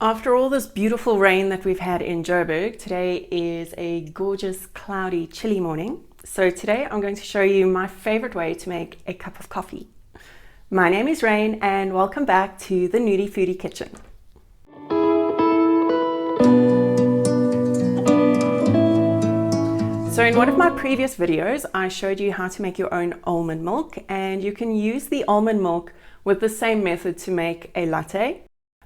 After all this beautiful rain that we've had in Joburg, today is a gorgeous, cloudy, chilly morning. So today I'm going to show you my favorite way to make a cup of coffee. My name is Rain and welcome back to the Nudie Foodie Kitchen. So in one of my previous videos, I showed you how to make your own almond milk, and you can use the almond milk with the same method to make a latte.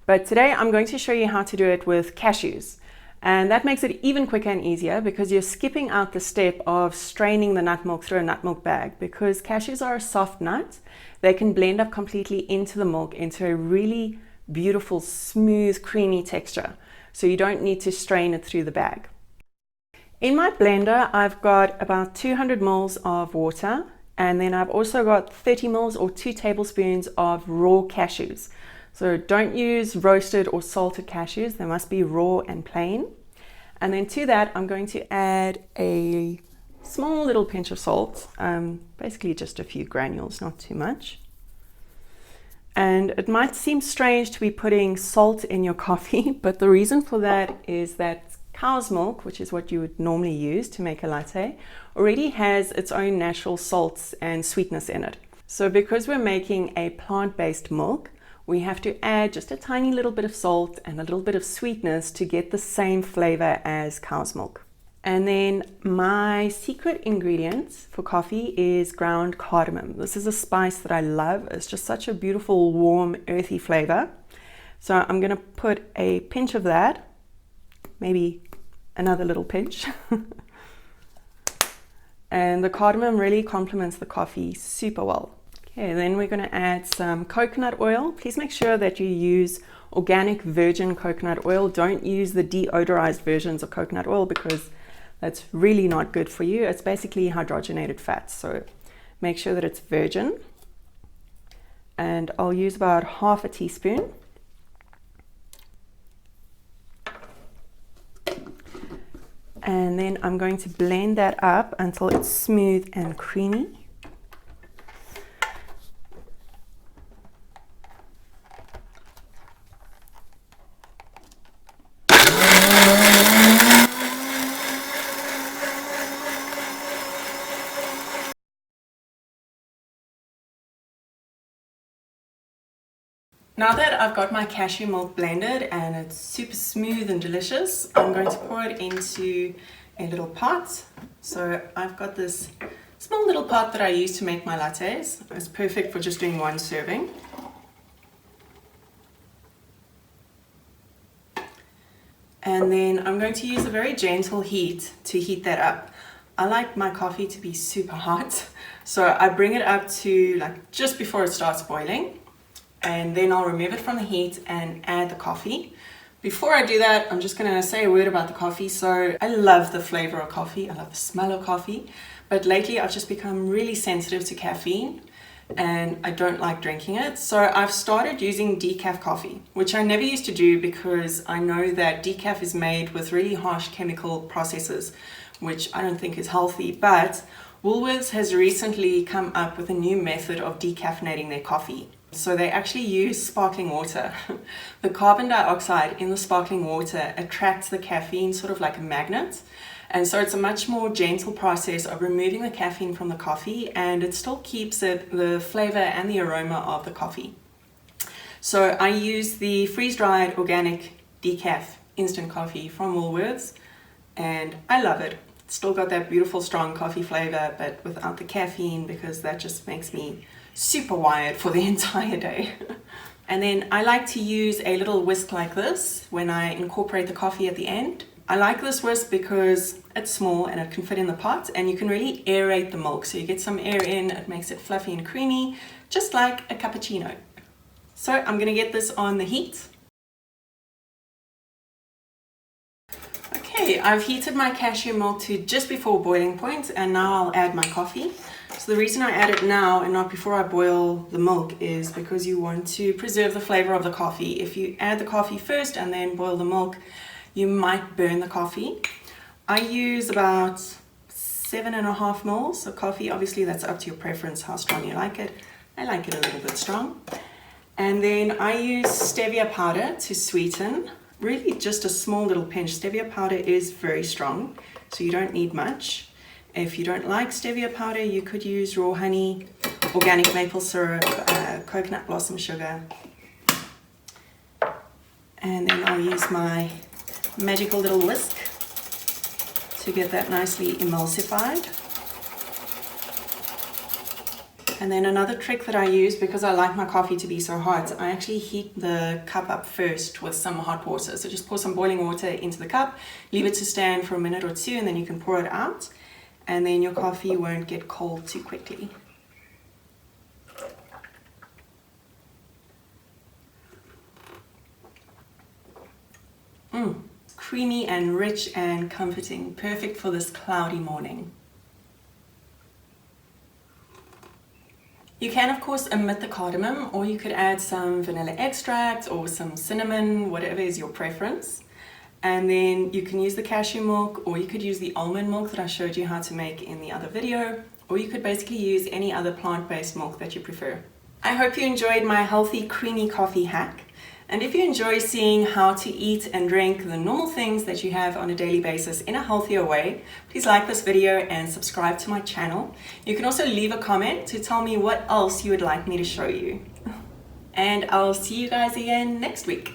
But today I'm going to show you how to do it with cashews. And that makes it even quicker and easier because you're skipping out the step of straining the nut milk through a nut milk bag. Because cashews are a soft nut, they can blend up completely into the milk into a really beautiful, smooth, creamy texture. So you don't need to strain it through the bag. In my blender, I've got about 200 ml of water, and then I've also got 30 ml or 2 tablespoons of raw cashews. So don't use roasted or salted cashews, they must be raw and plain. And then to that, I'm going to add a small little pinch of salt, basically just a few granules, not too much. And it might seem strange to be putting salt in your coffee, but the reason for that is that cow's milk, which is what you would normally use to make a latte, already has its own natural salts and sweetness in it. So because we're making a plant-based milk, we have to add just a tiny little bit of salt and a little bit of sweetness to get the same flavor as cow's milk. And then my secret ingredient for coffee is ground cardamom. This is a spice that I love. It's just such a beautiful, warm, earthy flavor. So I'm gonna put a pinch of that, maybe another little pinch. And the cardamom really complements the coffee super well. Okay, then we're going to add some coconut oil. Please make sure that you use organic virgin coconut oil. Don't use the deodorized versions of coconut oil because that's really not good for you. It's basically hydrogenated fat, so make sure that it's virgin. And I'll use about half a teaspoon. And then I'm going to blend that up until it's smooth and creamy. Now that I've got my cashew milk blended and it's super smooth and delicious, I'm going to pour it into a little pot. So I've got this small little pot that I use to make my lattes. It's perfect for just doing one serving. And then I'm going to use a very gentle heat to heat that up. I like my coffee to be super hot, so I bring it up to like just before it starts boiling. And then I'll remove it from the heat and add the coffee. Before I do that, I'm just going to say a word about the coffee. So I love the flavor of coffee. I love the smell of coffee. But lately I've just become really sensitive to caffeine and I don't like drinking it. So I've started using decaf coffee, which I never used to do because I know that decaf is made with really harsh chemical processes, which I don't think is healthy. But Woolworths has recently come up with a new method of decaffeinating their coffee. So they actually use sparkling water. The carbon dioxide in the sparkling water attracts the caffeine sort of like a magnet. And so it's a much more gentle process of removing the caffeine from the coffee, and it still keeps the flavor and the aroma of the coffee. So I use the freeze-dried organic decaf instant coffee from Woolworths, and I love it. It's still got that beautiful strong coffee flavor, but without the caffeine, because that just makes me super wired for the entire day. And then I like to use a little whisk like this when I incorporate the coffee at the end. I like this whisk because it's small and it can fit in the pot, and you can really aerate the milk. So you get some air in, it makes it fluffy and creamy, just like a cappuccino. So I'm gonna get this on the heat. Okay, I've heated my cashew milk to just before boiling point, and now I'll add my coffee. So the reason I add it now and not before I boil the milk is because you want to preserve the flavor of the coffee. If you add the coffee first and then boil the milk, you might burn the coffee. I use about 7.5 ml of coffee. Obviously that's up to your preference, how strong you like it. I like it a little bit strong. And then I use stevia powder to sweeten. really just a small little pinch. Stevia powder is very strong, so you don't need much. If you don't like stevia powder, you could use raw honey, organic maple syrup, coconut blossom sugar. And then I'll use my magical little whisk to get that nicely emulsified. And then another trick that I use, because I like my coffee to be so hot, I actually heat the cup up first with some hot water. So just pour some boiling water into the cup, leave it to stand for a minute or two, and then you can pour it out. And then your coffee won't get cold too quickly. Creamy and rich and comforting, perfect for this cloudy morning. You can of course omit the cardamom, or you could add some vanilla extract or some cinnamon, whatever is your preference. And then you can use the cashew milk, or you could use the almond milk that I showed you how to make in the other video, or you could basically use any other plant-based milk that you prefer. I hope you enjoyed my healthy creamy coffee hack. And if you enjoy seeing how to eat and drink the normal things that you have on a daily basis in a healthier way, please like this video and subscribe to my channel. You can also leave a comment to tell me what else you would like me to show you. And I'll see you guys again next week.